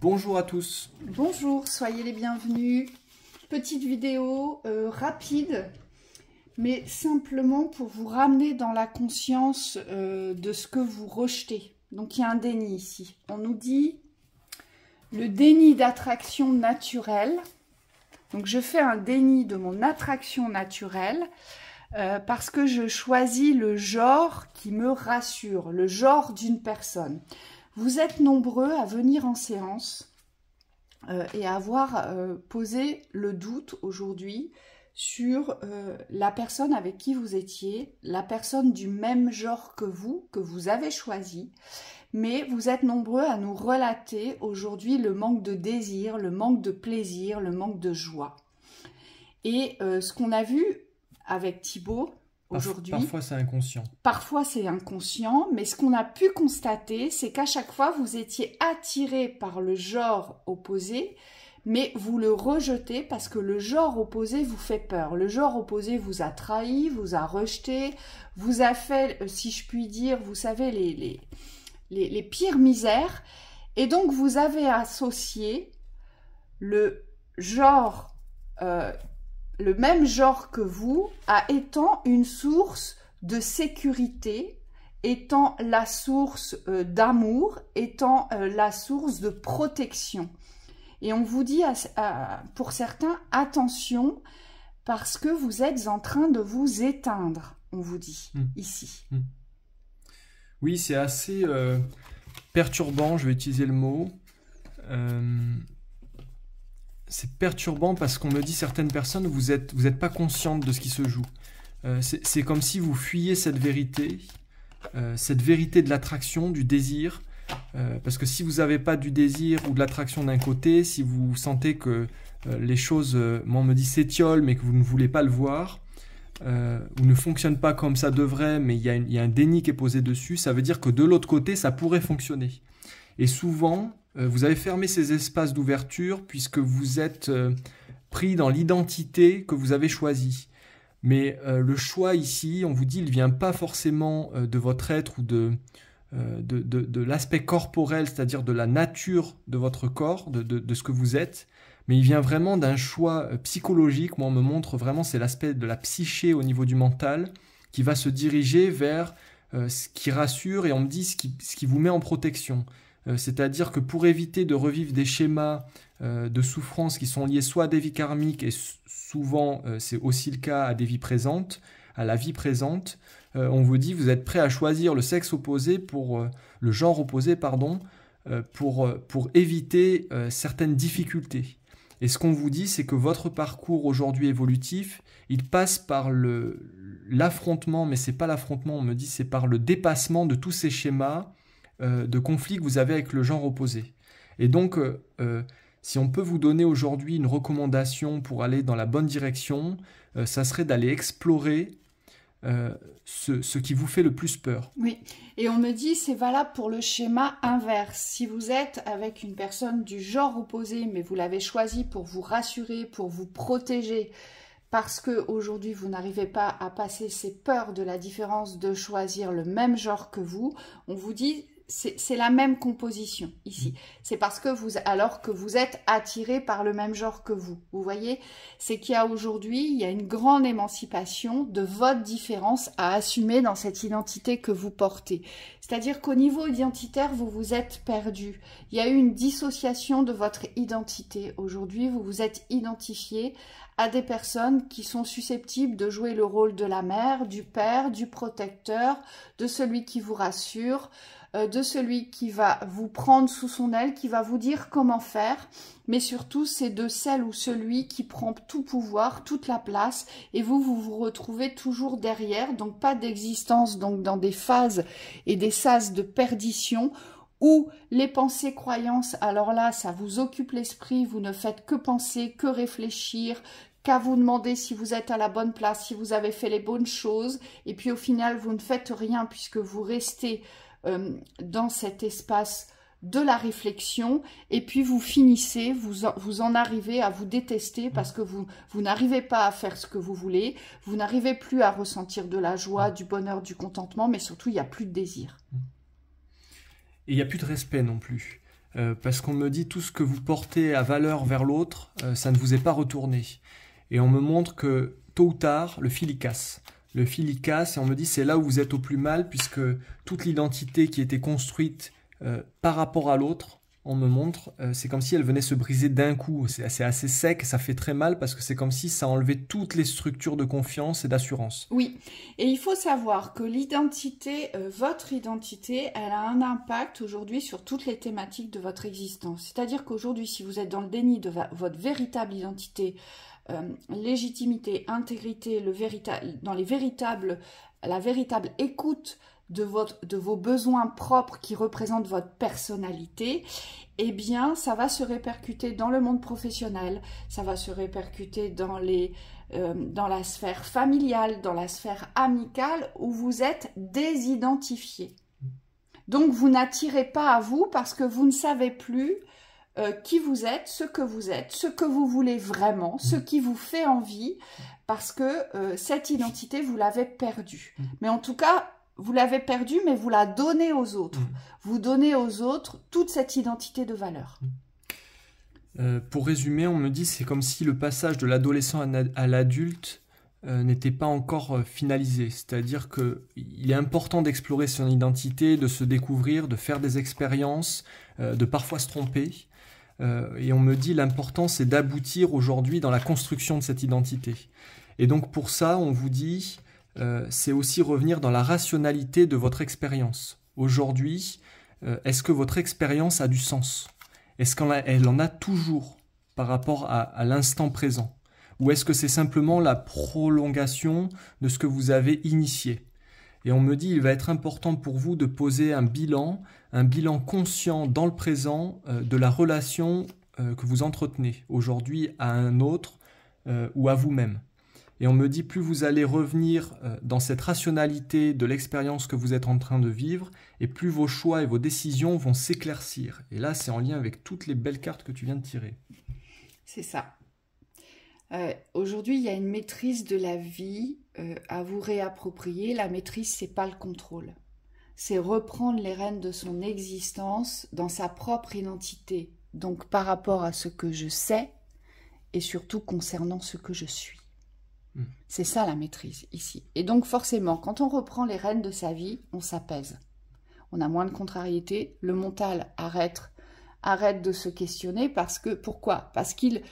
Bonjour à tous. Bonjour, soyez les bienvenus. Petite vidéo rapide, mais simplement pour vous ramener dans la conscience de ce que vous rejetez. Donc il y a un déni ici. On nous dit le déni d'attraction naturelle. Donc je fais un déni de mon attraction naturelle parce que je choisis le genre qui me rassure, le genre d'une personne. Vous êtes nombreux à venir en séance et à avoir posé le doute aujourd'hui sur la personne avec qui vous étiez, la personne du même genre que vous avez choisi. Mais vous êtes nombreux à nous relater aujourd'hui le manque de désir, le manque de plaisir, le manque de joie. Et ce qu'on a vu avec Thibaut aujourd'hui... Parfois c'est inconscient. Parfois c'est inconscient, mais ce qu'on a pu constater, c'est qu'à chaque fois vous étiez attiré par le genre opposé, mais vous le rejetez parce que le genre opposé vous fait peur. Le genre opposé vous a trahi, vous a rejeté, vous a fait, si je puis dire, vous savez, les pires misères. Et donc vous avez associé le genre... le même genre que vous, étant une source de sécurité, étant la source d'amour, étant la source de protection. Et on vous dit, pour certains, attention, parce que vous êtes en train de vous éteindre, on vous dit, ici. Oui, c'est assez perturbant, je vais utiliser le mot. C'est perturbant parce qu'on me dit certaines personnes, vous êtes pas consciente de ce qui se joue. C'est comme si vous fuyiez cette vérité de l'attraction, du désir. Parce que si vous n'avez pas du désir ou de l'attraction d'un côté, si vous sentez que les choses, moi on me dit s'étiolent mais que vous ne voulez pas le voir, ou ne fonctionnent pas comme ça devrait, mais il y a un déni qui est posé dessus, ça veut dire que de l'autre côté, ça pourrait fonctionner. Et souvent... vous avez fermé ces espaces d'ouverture puisque vous êtes pris dans l'identité que vous avez choisie. Mais le choix ici, on vous dit, il ne vient pas forcément de votre être ou de l'aspect corporel, c'est-à-dire de la nature de votre corps, de ce que vous êtes, mais il vient vraiment d'un choix psychologique. Moi, on me montre vraiment, c'est l'aspect de la psyché au niveau du mental qui va se diriger vers ce qui rassure et on me dit ce qui vous met en protection. C'est-à-dire que pour éviter de revivre des schémas de souffrance qui sont liés soit à des vies karmiques, et souvent c'est aussi le cas à des vies présentes, à la vie présente, on vous dit vous êtes prêt à choisir le sexe opposé, le genre opposé, pardon, pour éviter certaines difficultés. Et ce qu'on vous dit, c'est que votre parcours aujourd'hui évolutif, il passe par l'affrontement, mais c'est pas l'affrontement, on me dit, c'est par le dépassement de tous ces schémas de conflits que vous avez avec le genre opposé. Et donc, si on peut vous donner aujourd'hui une recommandation pour aller dans la bonne direction, ça serait d'aller explorer ce qui vous fait le plus peur. Oui, et on me dit c'est valable pour le schéma inverse. Si vous êtes avec une personne du genre opposé, mais vous l'avez choisi pour vous rassurer, pour vous protéger, parce qu'aujourd'hui vous n'arrivez pas à passer ces peurs de la différence de choisir le même genre que vous, on vous dit c'est la même composition ici. C'est parce que alors que vous êtes attiré par le même genre que vous. Vous voyez, c'est qu'il y a aujourd'hui, il y a une grande émancipation de votre différence à assumer dans cette identité que vous portez. C'est-à-dire qu'au niveau identitaire, vous vous êtes perdu. Il y a eu une dissociation de votre identité. Aujourd'hui, vous vous êtes identifié à des personnes qui sont susceptibles de jouer le rôle de la mère, du père, du protecteur, de celui qui vous rassure, de celui qui va vous prendre sous son aile, qui va vous dire comment faire, mais surtout c'est de celle ou celui qui prend tout pouvoir, toute la place, et vous vous retrouvez toujours derrière, donc pas d'existence, donc dans des phases et des sas de perdition, où les pensées, croyances, alors là, ça vous occupe l'esprit, vous ne faites que penser, que réfléchir, qu'à vous demander si vous êtes à la bonne place, si vous avez fait les bonnes choses, et puis au final, vous ne faites rien puisque vous restez dans cet espace de la réflexion, et puis vous finissez, vous en arrivez à vous détester parce que vous n'arrivez pas à faire ce que vous voulez, vous n'arrivez plus à ressentir de la joie, du bonheur, du contentement, mais surtout, il n'y a plus de désir. Et il n'y a plus de respect non plus. parce qu'on me dit tout ce que vous portez à valeur vers l'autre, ça ne vous est pas retourné. Et on me montre que tôt ou tard, le fil y casse. Le fil y casse et on me dit c'est là où vous êtes au plus mal puisque toute l'identité qui était construite par rapport à l'autre, on me montre, c'est comme si elle venait se briser d'un coup. C'est assez sec, ça fait très mal parce que c'est comme si ça enlevait toutes les structures de confiance et d'assurance. Oui, et il faut savoir que l'identité, votre identité, elle a un impact aujourd'hui sur toutes les thématiques de votre existence. C'est-à-dire qu'aujourd'hui, si vous êtes dans le déni de votre véritable identité, légitimité, intégrité, la véritable écoute de vos besoins propres qui représentent votre personnalité, eh bien, ça va se répercuter dans le monde professionnel, ça va se répercuter dans la sphère familiale, dans la sphère amicale, où vous êtes désidentifié. Donc, vous n'attirez pas à vous parce que vous ne savez plus qui vous êtes, ce que vous voulez vraiment, ce qui vous fait envie, parce que cette identité, vous l'avez perdue. Mais en tout cas, vous l'avez perdue, mais vous la donnez aux autres. Vous donnez aux autres toute cette identité de valeur. Pour résumer, on me dit c'est comme si le passage de l'adolescent à l'adulte n'était pas encore finalisé. C'est-à-dire qu'il est important d'explorer son identité, de se découvrir, de faire des expériences, de parfois se tromper. Et on me dit l'important c'est d'aboutir aujourd'hui dans la construction de cette identité. Et donc pour ça, on vous dit c'est aussi revenir dans la rationalité de votre expérience. Aujourd'hui, est-ce que votre expérience a du sens? Est-ce qu'elle en a toujours par rapport à l'instant présent? Ou est-ce que c'est simplement la prolongation de ce que vous avez initié? Et on me dit il va être important pour vous de poser un bilan conscient dans le présent de la relation que vous entretenez aujourd'hui à un autre ou à vous-même. Et on me dit, plus vous allez revenir dans cette rationalité de l'expérience que vous êtes en train de vivre, et plus vos choix et vos décisions vont s'éclaircir. Et là, c'est en lien avec toutes les belles cartes que tu viens de tirer. C'est ça. Aujourd'hui, il y a une maîtrise de la vie à vous réapproprier. La maîtrise, c'est pas le contrôle. C'est reprendre les rênes de son existence dans sa propre identité. Donc, par rapport à ce que je sais, et surtout concernant ce que je suis. C'est ça la maîtrise ici. Et donc forcément, quand on reprend les rênes de sa vie, on s'apaise. On a moins de contrariété. Le mental arrête de se questionner parce que, pourquoi? Parce qu'il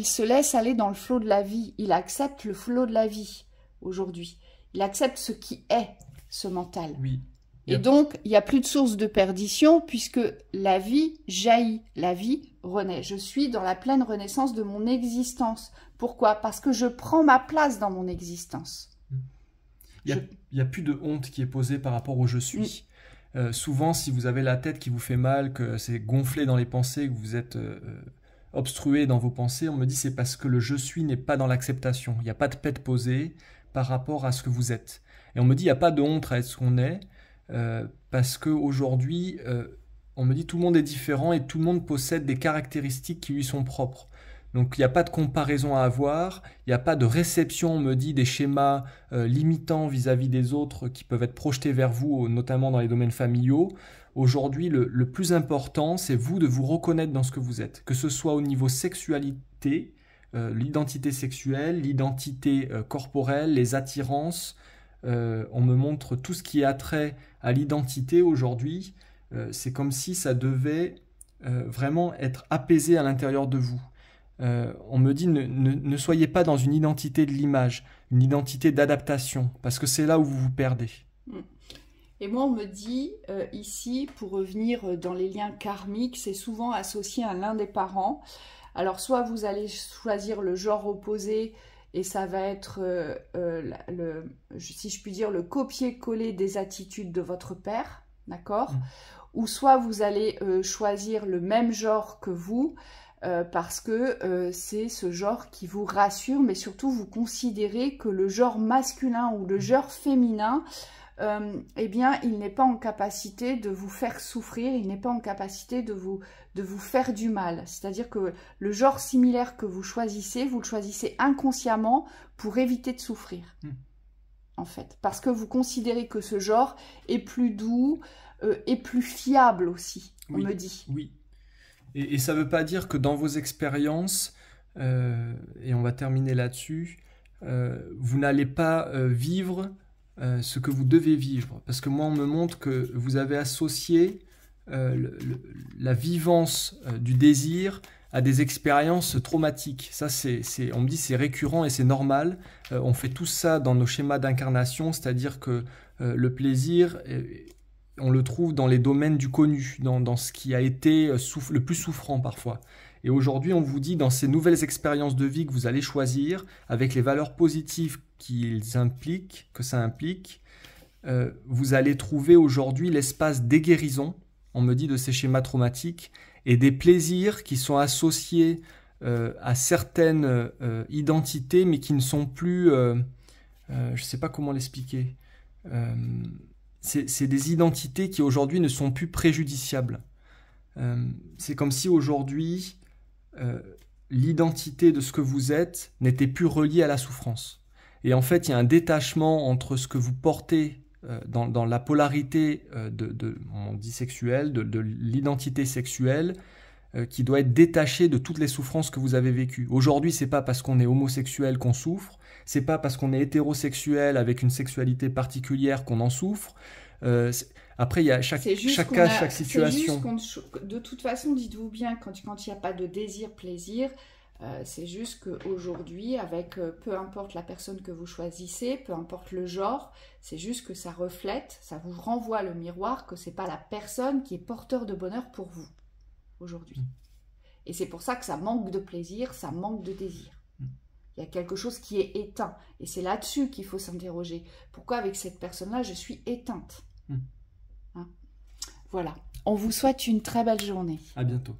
se laisse aller dans le flot de la vie. Il accepte le flot de la vie aujourd'hui. Il accepte ce qui est, ce mental. Oui. Et donc, il n'y a plus de source de perdition puisque la vie jaillit, la vie renaît. Je suis dans la pleine renaissance de mon existence. Pourquoi? Parce que je prends ma place dans mon existence. Il n'y a plus de honte qui est posée par rapport au « je suis ». Souvent, si vous avez la tête qui vous fait mal, que c'est gonflé dans les pensées, que vous êtes obstrué dans vos pensées, on me dit c'est parce que le « je suis » n'est pas dans l'acceptation. Il n'y a pas de pète posée par rapport à ce que vous êtes. Et on me dit il n'y a pas de honte à être ce qu'on est, parce qu'aujourd'hui, on me dit tout le monde est différent et tout le monde possède des caractéristiques qui lui sont propres. Donc il n'y a pas de comparaison à avoir, il n'y a pas de réception, on me dit, des schémas limitants vis-à-vis des autres qui peuvent être projetés vers vous, notamment dans les domaines familiaux. Aujourd'hui, le plus important, c'est vous de vous reconnaître dans ce que vous êtes, que ce soit au niveau sexualité, l'identité sexuelle, l'identité corporelle, les attirances. On me montre tout ce qui est attrait à l'identité aujourd'hui. C'est comme si ça devait vraiment être apaisé à l'intérieur de vous. On me dit ne soyez pas dans une identité de l'image, une identité d'adaptation, parce que c'est là où vous vous perdez. Et moi, on me dit ici, pour revenir dans les liens karmiques, c'est souvent associé à l'un des parents. Alors, soit vous allez choisir le genre opposé, et ça va être, si je puis dire, le copier-coller des attitudes de votre père, d'accord ? Ou soit vous allez choisir le même genre que vous, parce que c'est ce genre qui vous rassure, mais surtout vous considérez que le genre masculin ou le genre féminin, eh bien, il n'est pas en capacité de vous faire souffrir, il n'est pas en capacité de vous faire du mal. C'est-à-dire que le genre similaire que vous le choisissez inconsciemment pour éviter de souffrir, en fait. Parce que vous considérez que ce genre est plus doux et plus fiable aussi, on me dit. Oui. Et ça ne veut pas dire que dans vos expériences, et on va terminer là-dessus, vous n'allez pas vivre ce que vous devez vivre. Parce que moi, on me montre que vous avez associé la vivance du désir à des expériences traumatiques. Ça, on me dit c'est récurrent et c'est normal. On fait tout ça dans nos schémas d'incarnation, c'est-à-dire que le plaisir, on le trouve dans les domaines du connu, dans ce qui a été le plus souffrant parfois. Et aujourd'hui, on vous dit, dans ces nouvelles expériences de vie que vous allez choisir, avec les valeurs positives que ça implique, vous allez trouver aujourd'hui l'espace des guérisons, on me dit, de ces schémas traumatiques, et des plaisirs qui sont associés à certaines identités, mais qui ne sont plus... je ne sais pas comment l'expliquer. C'est des identités qui aujourd'hui ne sont plus préjudiciables. C'est comme si aujourd'hui, l'identité de ce que vous êtes n'était plus reliée à la souffrance. Et en fait, il y a un détachement entre ce que vous portez dans la polarité on dit sexuelle, de l'identité sexuelle, qui doit être détachée de toutes les souffrances que vous avez vécues. Aujourd'hui, c'est pas parce qu'on est homosexuel qu'on souffre, c'est pas parce qu'on est hétérosexuel avec une sexualité particulière qu'on en souffre. Après, il y a chaque cas, chaque situation. De toute façon, dites-vous bien, quand il n'y a pas de désir-plaisir, c'est juste qu'aujourd'hui, avec peu importe la personne que vous choisissez, peu importe le genre, c'est juste que ça reflète, ça vous renvoie le miroir que ce n'est pas la personne qui est porteur de bonheur pour vous, aujourd'hui. Et c'est pour ça que ça manque de plaisir, ça manque de désir. Il y a quelque chose qui est éteint. Et c'est là-dessus qu'il faut s'interroger. Pourquoi avec cette personne-là, je suis éteinte ? Hein ? Voilà. On vous souhaite une très belle journée. À bientôt.